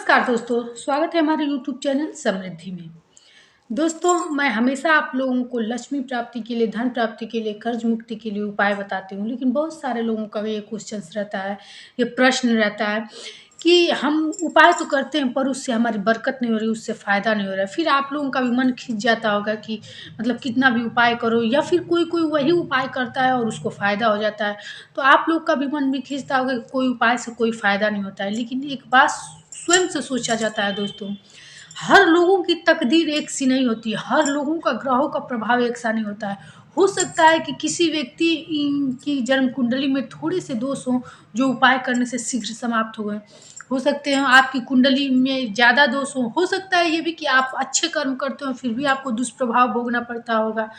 नमस्कार दोस्तों, स्वागत है हमारे यूट्यूब चैनल समृद्धि में। दोस्तों, मैं हमेशा आप लोगों को लक्ष्मी प्राप्ति के लिए, धन प्राप्ति के लिए, कर्ज मुक्ति के लिए उपाय बताती हूँ। लेकिन बहुत सारे लोगों का ये क्वेश्चंस रहता है, ये प्रश्न रहता है कि हम उपाय तो करते हैं पर उससे हमारी बरकत नहीं हो रही, उससे फ़ायदा नहीं हो रहा है। फिर आप लोगों का भी मन खिंच जाता होगा कि मतलब कितना भी उपाय करो, या फिर कोई-कोई वही उपाय करता है और उसको फ़ायदा हो जाता है। तो आप लोग का भी मन भी खिंचता होगा कि कोई उपाय से कोई फ़ायदा नहीं होता है। लेकिन एक बात स्वयं से सोचा जाता है दोस्तों, हर लोगों की तकदीर एक सी नहीं होती है, हर लोगों का ग्रहों का प्रभाव एक सा नहीं होता है। हो सकता है कि किसी व्यक्ति की जन्म कुंडली में थोड़े से दोष हों, जो उपाय करने से शीघ्र समाप्त हो गए। हो सकते हैं आपकी कुंडली में ज़्यादा दोष हो सकता है ये भी कि आप अच्छे कर्म करते हो फिर भी आपको दुष्प्रभाव भोगना पड़ता होगा।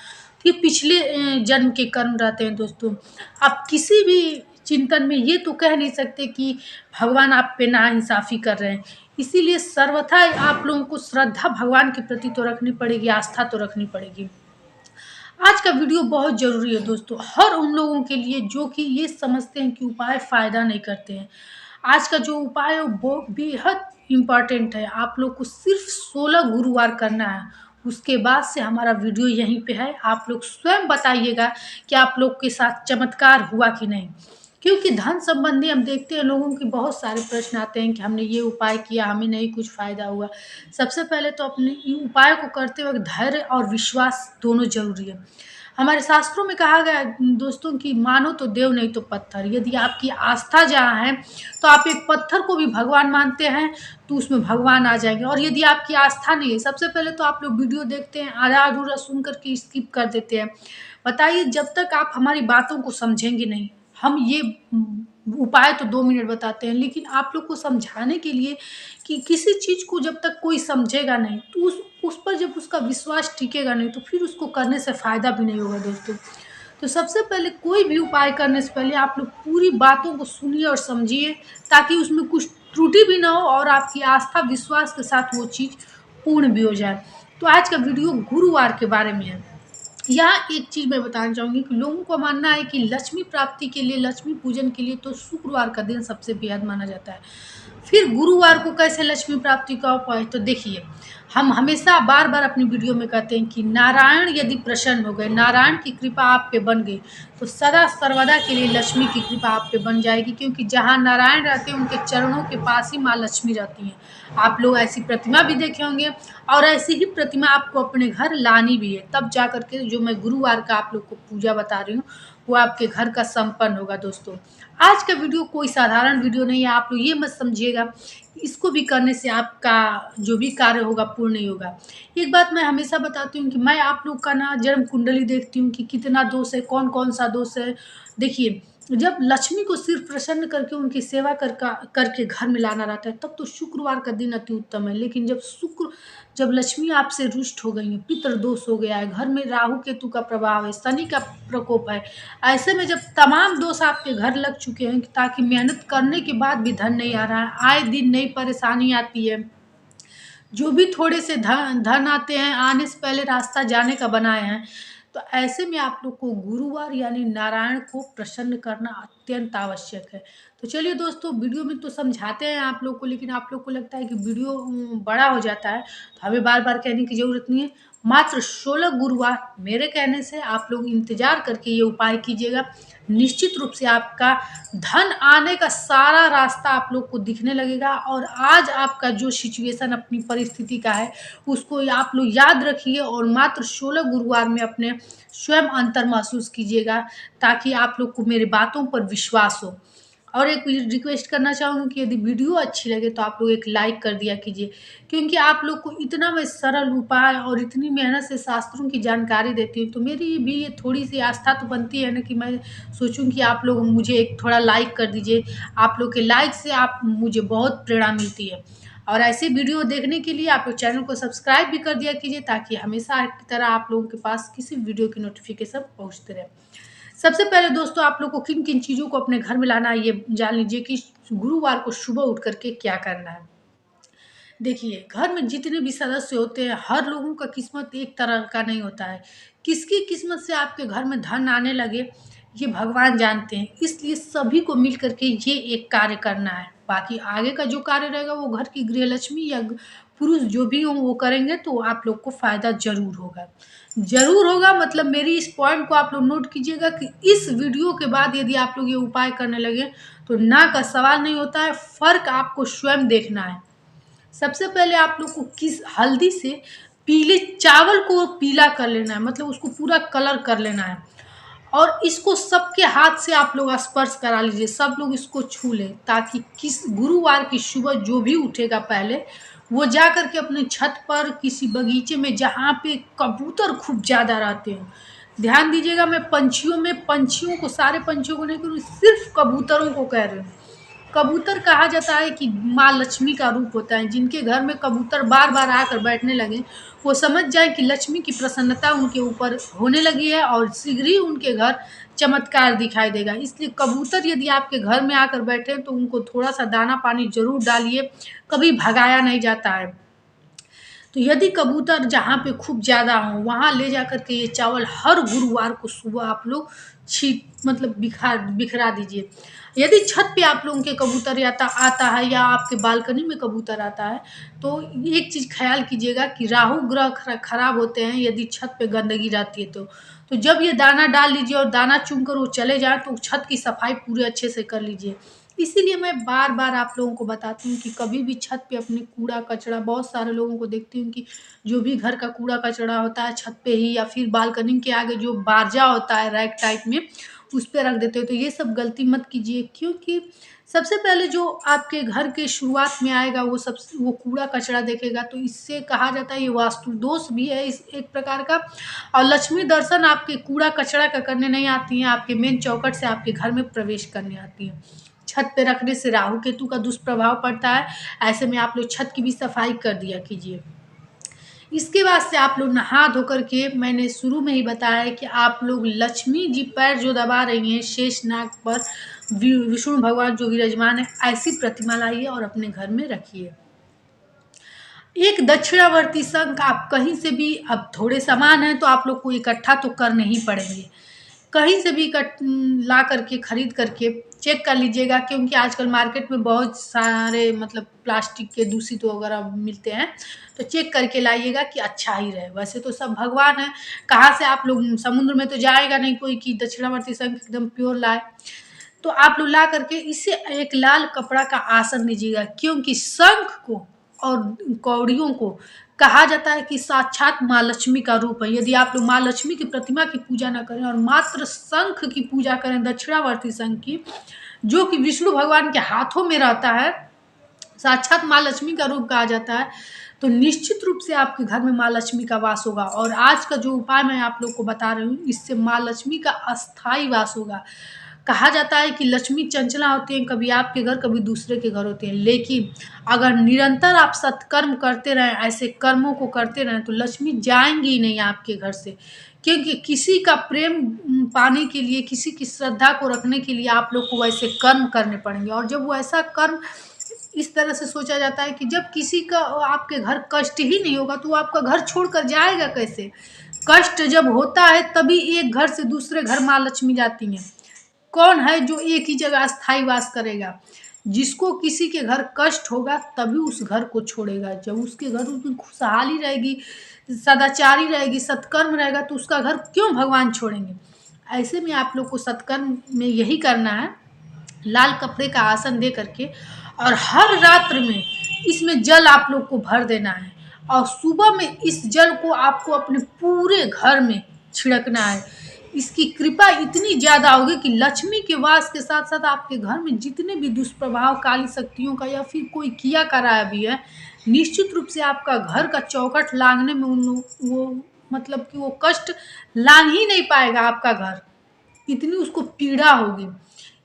ये पिछले जन्म के कर्म रहते हैं दोस्तों। आप किसी भी चिंतन में ये तो कह नहीं सकते कि भगवान आप पे नाइंसाफ़ी कर रहे हैं। इसीलिए सर्वथा आप लोगों को श्रद्धा भगवान के प्रति तो रखनी पड़ेगी, आस्था तो रखनी पड़ेगी। आज का वीडियो बहुत ज़रूरी है दोस्तों, हर उन लोगों के लिए जो कि ये समझते हैं कि उपाय फ़ायदा नहीं करते हैं। आज का जो उपाय है वो बेहद इम्पोर्टेंट है। आप लोग को सिर्फ 16 गुरुवार करना है। उसके बाद से हमारा वीडियो यहीं पे है। आप लोग स्वयं बताइएगा कि आप लोग के साथ चमत्कार हुआ कि नहीं। क्योंकि धन संबंधी हम देखते हैं लोगों के बहुत सारे प्रश्न आते हैं कि हमने ये उपाय किया, हमें नहीं कुछ फ़ायदा हुआ। सबसे पहले तो अपने इन उपाय को करते वक़्त धैर्य और विश्वास दोनों ज़रूरी है। हमारे शास्त्रों में कहा गया है दोस्तों कि मानो तो देव नहीं तो पत्थर। यदि आपकी आस्था जहाँ है तो आप एक पत्थर को भी भगवान मानते हैं तो उसमें भगवान आ जाएँगे। और यदि आपकी आस्था नहीं है, सबसे पहले तो आप लोग वीडियो देखते हैं, आधा-अधूरा सुन कर के स्किप कर देते हैं। बताइए, जब तक आप हमारी बातों को समझेंगे नहीं, हम ये उपाय तो 2 मिनट बताते हैं, लेकिन आप लोग को समझाने के लिए कि किसी चीज़ को जब तक कोई समझेगा नहीं, तो उस पर जब उसका विश्वास टिकेगा नहीं, तो फिर उसको करने से फ़ायदा भी नहीं होगा दोस्तों। तो सबसे पहले कोई भी उपाय करने से पहले आप लोग पूरी बातों को सुनिए और समझिए, ताकि उसमें कुछ त्रुटि भी ना हो और आपकी आस्था, विश्वास के साथ वो चीज़ पूर्ण भी हो जाए। तो आज का वीडियो गुरुवार के बारे में है। यहाँ एक चीज़ मैं बताना चाहूँगी कि लोगों का मानना है कि लक्ष्मी प्राप्ति के लिए, लक्ष्मी पूजन के लिए तो शुक्रवार का दिन सबसे बेहद माना जाता है। फिर गुरुवार को कैसे लक्ष्मी प्राप्ति का उपाय? तो देखिए, हम हमेशा बार-बार अपनी वीडियो में कहते हैं कि नारायण यदि प्रसन्न हो गए, नारायण की कृपा आप पे बन गई, तो सदा सर्वदा के लिए लक्ष्मी की कृपा आप पे बन जाएगी। क्योंकि जहाँ नारायण रहते हैं, उनके चरणों के पास ही माँ लक्ष्मी रहती हैं। आप लोग ऐसी प्रतिमा भी देखे होंगे और ऐसी ही प्रतिमा आपको अपने घर लानी भी है, तब जा कर के जो मैं गुरुवार का आप लोग को पूजा बता रही हूँ, वो आपके घर का संपन्न होगा दोस्तों। आज का वीडियो कोई साधारण वीडियो नहीं है, आप लोग ये मत समझिएगा, इसको भी करने से आपका जो भी कार्य होगा पूर्ण नहीं होगा। एक बात मैं हमेशा बताती हूँ कि मैं आप लोग का ना जन्म कुंडली देखती हूँ कि कितना दोष है, कौन-कौन सा दोष है। देखिए, जब लक्ष्मी को सिर्फ प्रसन्न करके उनकी सेवा करके घर में लाना रहता है, तब तो शुक्रवार का दिन अति उत्तम है। लेकिन जब लक्ष्मी आपसे रुष्ट हो गई है, पितृ दोष हो गया है, घर में राहु केतु का प्रभाव है, शनि का प्रकोप है, ऐसे में जब तमाम दोष आपके घर लग चुके हैं, ताकि मेहनत करने के बाद भी धन नहीं आ रहा है, आए दिन नई परेशानी आती है, जो भी थोड़े से धन आते हैं, आने से पहले रास्ता जाने का बनाए हैं, तो ऐसे में आप लोग को गुरुवार यानी नारायण को प्रसन्न करना अत्यंत आवश्यक है। तो चलिए दोस्तों, वीडियो में तो समझाते हैं आप लोग को, लेकिन आप लोग को लगता है कि वीडियो बड़ा हो जाता है, तो हमें बार-बार कहने की ज़रूरत नहीं है। मात्र 16 गुरुवार मेरे कहने से आप लोग इंतज़ार करके ये उपाय कीजिएगा। निश्चित रूप से आपका धन आने का सारा रास्ता आप लोग को दिखने लगेगा, और आज आपका जो सिचुएशन अपनी परिस्थिति का है, उसको आप लोग याद रखिए और मात्र 16 गुरुवार में अपने स्वयं अंतर महसूस कीजिएगा, ताकि आप लोग को मेरी बातों पर विश्वास हो। और एक रिक्वेस्ट करना चाहूँगी कि यदि वीडियो अच्छी लगे तो आप लोग एक लाइक कर दिया कीजिए, क्योंकि आप लोग को इतना मैं सरल उपाय और इतनी मेहनत से शास्त्रों की जानकारी देती हूँ, तो मेरी भी ये थोड़ी-सी आस्था तो बनती है ना कि मैं सोचूँ कि आप लोग मुझे एक थोड़ा लाइक कर दीजिए। आप लोग के लाइक से आप मुझे बहुत प्रेरणा मिलती है। और ऐसे वीडियो देखने के लिए आप लोग चैनल को सब्सक्राइब भी कर दिया कीजिए, ताकि हमेशा की तरह आप लोगों के पास किसी वीडियो की नोटिफ़िकेशन पहुँचते रहे। सबसे पहले दोस्तों, आप लोग को किन-किन चीज़ों को अपने घर में लाना है, ये जान लीजिए कि गुरुवार को सुबह उठ कर के क्या करना है। देखिए, घर में जितने भी सदस्य होते हैं, हर लोगों का किस्मत एक तरह का नहीं होता है। किसकी किस्मत से आपके घर में धन आने लगे, ये भगवान जानते हैं। इसलिए सभी को मिल कर के ये एक कार्य करना है। बाकी आगे का जो कार्य रहेगा वो घर की गृहलक्ष्मी या पुरुष जो भी हों वो करेंगे तो आप लोग को फ़ायदा ज़रूर होगा। ज़रूर होगा मतलब मेरी इस पॉइंट को आप लोग नोट कीजिएगा कि इस वीडियो के बाद यदि आप लोग ये उपाय करने लगे तो ना का सवाल नहीं होता है, फ़र्क आपको स्वयं देखना है। सबसे पहले आप लोग को किस हल्दी से पीले चावल को पीला कर लेना है, मतलब उसको पूरा कलर कर लेना है और इसको सबके हाथ से आप लोग स्पर्श करा लीजिए, सब लोग इसको छू लें ताकि किस गुरुवार की सुबह जो भी उठेगा पहले वो जा कर के अपने छत पर किसी बगीचे में जहाँ पे कबूतर खूब ज़्यादा रहते हैं, ध्यान दीजिएगा मैं पंछियों को सारे पंछियों को नहीं कह रही, सिर्फ कबूतरों को कह रही हूँ। कबूतर कहा जाता है कि माँ लक्ष्मी का रूप होता है, जिनके घर में कबूतर बार बार आकर बैठने लगे वो समझ जाए कि लक्ष्मी की प्रसन्नता उनके ऊपर होने लगी है और शीघ्र ही उनके घर चमत्कार दिखाई देगा। इसलिए कबूतर यदि आपके घर में आकर बैठे तो उनको थोड़ा सा दाना पानी जरूर डालिए, कभी भगाया नहीं जाता है। तो यदि कबूतर जहाँ पे खूब ज़्यादा हों वहाँ ले जा कर के ये चावल हर गुरुवार को सुबह आप लोग मतलब बिखरा दीजिए। यदि छत पे आप लोगों के कबूतर आता है या आपके बालकनी में कबूतर आता है तो एक चीज़ ख्याल कीजिएगा कि राहु ग्रह खराब होते हैं यदि छत पे गंदगी रहती है तो जब ये दाना डाल लीजिए और दाना चुनकर वो चले जाए तो छत की सफाई पूरे अच्छे से कर लीजिए। इसीलिए मैं बार बार आप लोगों को बताती हूँ कि कभी भी छत पे अपने कूड़ा कचरा, बहुत सारे लोगों को देखती हूँ कि जो भी घर का कूड़ा कचरा होता है छत पे ही या फिर बालकनी के आगे जो बारजा होता है रैक टाइप में उस पे रख देते हो, तो ये सब गलती मत कीजिए क्योंकि सबसे पहले जो आपके घर के शुरुआत में आएगा वो कूड़ा कचरा देखेगा तो इससे कहा जाता है ये वास्तु दोष भी है इस एक प्रकार का। और लक्ष्मी दर्शन आपके कूड़ा कचरा का करने नहीं आती हैं, आपके मेन चौखट से आपके घर में प्रवेश करने आती हैं। छत पे रखने से राहु केतु का दुष्प्रभाव पड़ता है, ऐसे में आप लोग छत की भी सफाई कर दिया कीजिए। इसके बाद से आप लोग नहा धो करके मैंने शुरू में ही बताया है कि आप लोग लक्ष्मी जी पैर जो दबा रही हैं शेषनाग पर विष्णु भगवान जो विराजमान है ऐसी प्रतिमा लाइए और अपने घर में रखिए। एक दक्षिणावर्ती शंख आप कहीं से भी, अब थोड़े सामान हैं तो आप लोग को इकट्ठा तो करने ही पड़ेंगे, कहीं से भी ला करके खरीद करके चेक कर लीजिएगा क्योंकि आजकल मार्केट में बहुत सारे मतलब प्लास्टिक के दूषित वगैरह मिलते हैं, तो चेक करके लाइएगा कि अच्छा ही रहे। वैसे तो सब भगवान है, कहाँ से आप लोग समुद्र में तो जाएगा नहीं कोई कि दक्षिणावर्ती शंख एकदम प्योर लाए, तो आप लोग ला करके इसे एक लाल कपड़ा का आसन दीजिएगा क्योंकि शंख को और कौड़ियों को कहा जाता है कि साक्षात माँ लक्ष्मी का रूप है। यदि आप लोग माँ लक्ष्मी की प्रतिमा की पूजा न करें और मात्र शंख की पूजा करें, दक्षिणावर्ती शंख की, जो कि विष्णु भगवान के हाथों में रहता है, साक्षात माँ लक्ष्मी का रूप कहा जाता है, तो निश्चित रूप से आपके घर में माँ लक्ष्मी का वास होगा। और आज का जो उपाय मैं आप लोग को बता रही हूँ इससे माँ लक्ष्मी का अस्थायी वास होगा। कहा जाता है कि लक्ष्मी चंचला होती है, कभी आपके घर कभी दूसरे के घर होते हैं, लेकिन अगर निरंतर आप सत्कर्म करते रहें, ऐसे कर्मों को करते रहें तो लक्ष्मी जाएंगी ही नहीं आपके घर से, क्योंकि किसी का प्रेम पाने के लिए, किसी की श्रद्धा को रखने के लिए आप लोग को वैसे कर्म करने पड़ेंगे। और जब वो ऐसा कर्म इस तरह से सोचा जाता है कि जब किसी का आपके घर कष्ट ही नहीं होगा तो वो आपका घर छोड़कर जाएगा कैसे। कष्ट जब होता है तभी एक घर से दूसरे घर माँ लक्ष्मी जाती हैं। कौन है जो एक ही जगह स्थायी वास करेगा? जिसको किसी के घर कष्ट होगा तभी उस घर को छोड़ेगा। जब उसके घर उसकी खुशहाली रहेगी, सदाचारी रहेगी, सत्कर्म रहेगा तो उसका घर क्यों भगवान छोड़ेंगे। ऐसे में आप लोग को सत्कर्म में यही करना है, लाल कपड़े का आसन दे करके, और हर रात्र में इसमें जल आप लोग को भर देना है और सुबह में इस जल को आपको अपने पूरे घर में छिड़कना है। इसकी कृपा इतनी ज़्यादा होगी कि लक्ष्मी के वास के साथ साथ आपके घर में जितने भी दुष्प्रभाव काली शक्तियों का या फिर कोई किया कराया भी है, निश्चित रूप से आपका घर का चौखट लांघने में वो मतलब कि वो कष्ट लांघ ही नहीं पाएगा आपका घर, इतनी उसको पीड़ा होगी।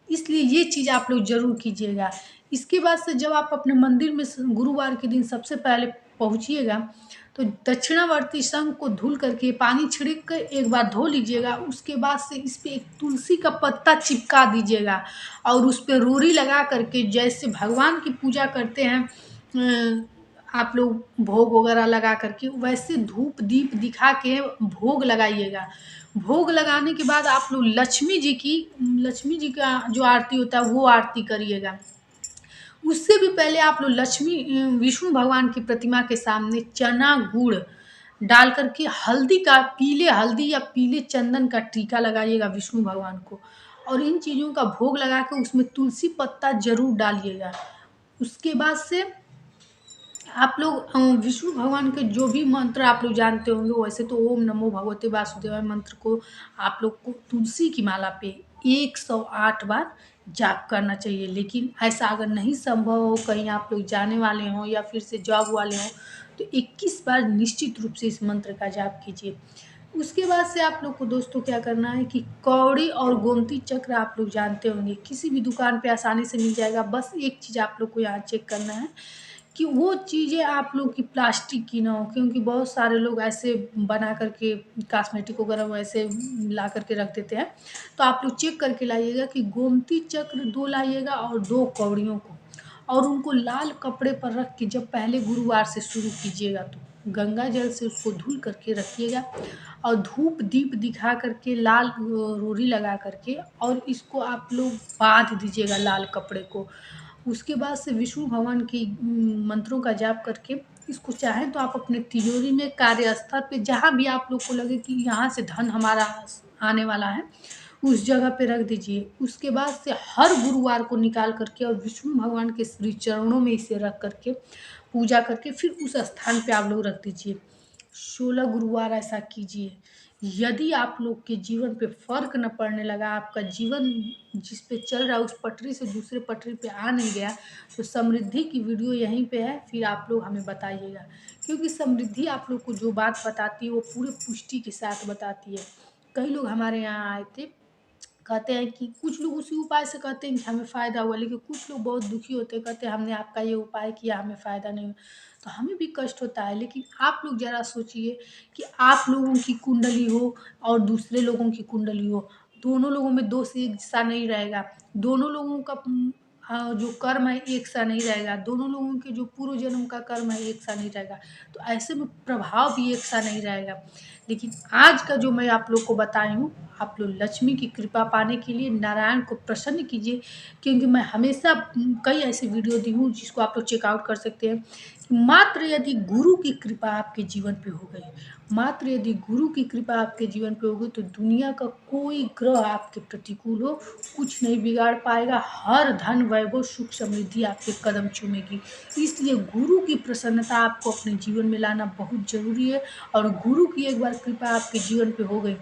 इसलिए ये चीज़ आप लोग जरूर कीजिएगा। इसके बाद से जब आप अपने मंदिर में गुरुवार के दिन सबसे पहले पहुँचिएगा तो दक्षिणावर्ती शंख को धुल करके पानी छिड़क कर एक बार धो लीजिएगा। उसके बाद से इस पे एक तुलसी का पत्ता चिपका दीजिएगा और उस पे रोरी लगा करके, जैसे भगवान की पूजा करते हैं आप लोग भोग वगैरह लगा करके, वैसे धूप दीप दिखा के भोग लगाइएगा। भोग लगाने के बाद आप लोग लक्ष्मी जी का जो आरती होता है वो आरती करिएगा। उससे भी पहले आप लोग विष्णु भगवान की प्रतिमा के सामने चना गुड़ डाल करके हल्दी का, पीले हल्दी या पीले चंदन का टीका लगाइएगा विष्णु भगवान को, और इन चीज़ों का भोग लगा के उसमें तुलसी पत्ता जरूर डालिएगा। उसके बाद से आप लोग विष्णु भगवान के जो भी मंत्र आप लोग जानते होंगे, वैसे तो ओम नमो भगवते वासुदेवाय मंत्र को आप लोग को तुलसी की माला पे 108 बार जाप करना चाहिए। लेकिन ऐसा अगर नहीं संभव हो, कहीं आप लोग जाने वाले हों या फिर से जॉब वाले हों, तो 21 बार निश्चित रूप से इस मंत्र का जाप कीजिए। उसके बाद से आप लोग को दोस्तों क्या करना है कि कौड़ी और गोमती चक्र आप लोग जानते होंगे, किसी भी दुकान पे आसानी से मिल जाएगा। बस एक चीज़ आप लोग को यहाँ चेक करना है कि वो चीज़ें आप लोग की प्लास्टिक की ना हो, क्योंकि बहुत सारे लोग ऐसे बना करके कॉस्मेटिक वगैरह वैसे ला करके रख देते हैं। तो आप लोग चेक करके लाइएगा कि गोमती चक्र 2 लाइएगा और 2 कौड़ियों को, और उनको लाल कपड़े पर रख के जब पहले गुरुवार से शुरू कीजिएगा तो गंगा जल से उसको धुल करके रखिएगा, और धूप दीप दिखा करके लाल रोरी लगा करके और इसको आप लोग बांध दीजिएगा लाल कपड़े को। उसके बाद से विष्णु भगवान की मंत्रों का जाप करके इसको चाहें तो आप अपने तिजोरी में, कार्यस्थल पे, जहाँ भी आप लोग को लगे कि यहाँ से धन हमारा आने वाला है, उस जगह पे रख दीजिए। उसके बाद से हर गुरुवार को निकाल करके और विष्णु भगवान के श्री चरणों में इसे रख करके पूजा करके फिर उस स्थान पे आप लोग रख दीजिए। 16 गुरुवार ऐसा कीजिए। यदि आप लोग के जीवन पे फर्क न पड़ने लगा, आपका जीवन जिस पे चल रहा है उस पटरी से दूसरे पटरी पे आ नहीं गया, तो समृद्धि की वीडियो यहीं पे है, फिर आप लोग हमें बताइएगा। क्योंकि समृद्धि आप लोग को जो बात बताती है वो पूरे पुष्टि के साथ बताती है। कई लोग हमारे यहाँ आए थे, कहते हैं कि कुछ लोग उसी उपाय से कहते हैं कि हमें फ़ायदा हुआ, लेकिन कुछ लोग बहुत दुखी होते हैं, कहते हैं हमने आपका ये उपाय किया, हमें फ़ायदा नहीं हुआ। तो हमें भी कष्ट होता है, लेकिन आप लोग ज़रा सोचिए कि आप लोगों की कुंडली हो और दूसरे लोगों की कुंडली हो, दोनों लोगों में दोष एक सा नहीं रहेगा। दोनों लोगों का जो कर्म है एक सा नहीं रहेगा। दोनों लोगों के जो पूर्व जन्म का कर्म है एक सा नहीं रहेगा। तो ऐसे में प्रभाव भी एक सा नहीं रहेगा। लेकिन आज का जो मैं आप लोग को बताई हूँ, आप लोग लक्ष्मी की कृपा पाने के लिए नारायण को प्रसन्न कीजिए। क्योंकि मैं हमेशा कई ऐसी वीडियो दी हूँ जिसको आप लोग चेकआउट कर सकते हैं। मात्र यदि गुरु की कृपा आपके जीवन पे हो गई, मात्र यदि गुरु की कृपा आपके जीवन पे हो गई, तो दुनिया का कोई ग्रह आपके प्रतिकूल हो कुछ नहीं बिगाड़ पाएगा। हर धन वैभव सुख समृद्धि आपके कदम चूमेगी। इसलिए गुरु की प्रसन्नता आपको अपने जीवन में लाना बहुत जरूरी है। और गुरु की एक बार कृपा आपके जीवन पे हो गई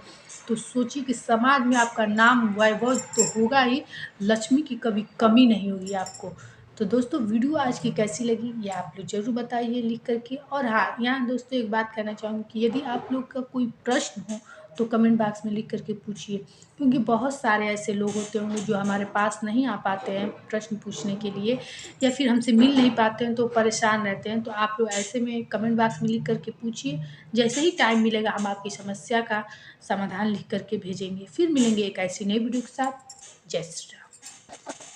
तो सोचिए कि समाज में आपका नाम वैभव तो होगा ही, लक्ष्मी की कभी कमी नहीं होगी आपको। तो दोस्तों वीडियो आज की कैसी लगी ये आप लोग ज़रूर बताइए लिख करके। और हाँ, यहाँ दोस्तों एक बात कहना चाहूँगी कि यदि आप लोग का कोई प्रश्न हो तो कमेंट बॉक्स में लिख करके पूछिए। क्योंकि बहुत सारे ऐसे लोग होते होंगे जो हमारे पास नहीं आ पाते हैं प्रश्न पूछने के लिए, या फिर हमसे मिल नहीं पाते हैं तो परेशान रहते हैं। तो आप लोग ऐसे में कमेंट बॉक्स में लिख करके पूछिए। जैसे ही टाइम मिलेगा हम आपकी समस्या का समाधान लिख करके भेजेंगे। फिर मिलेंगे एक ऐसी नई वीडियो के साथ। जय श्री राम।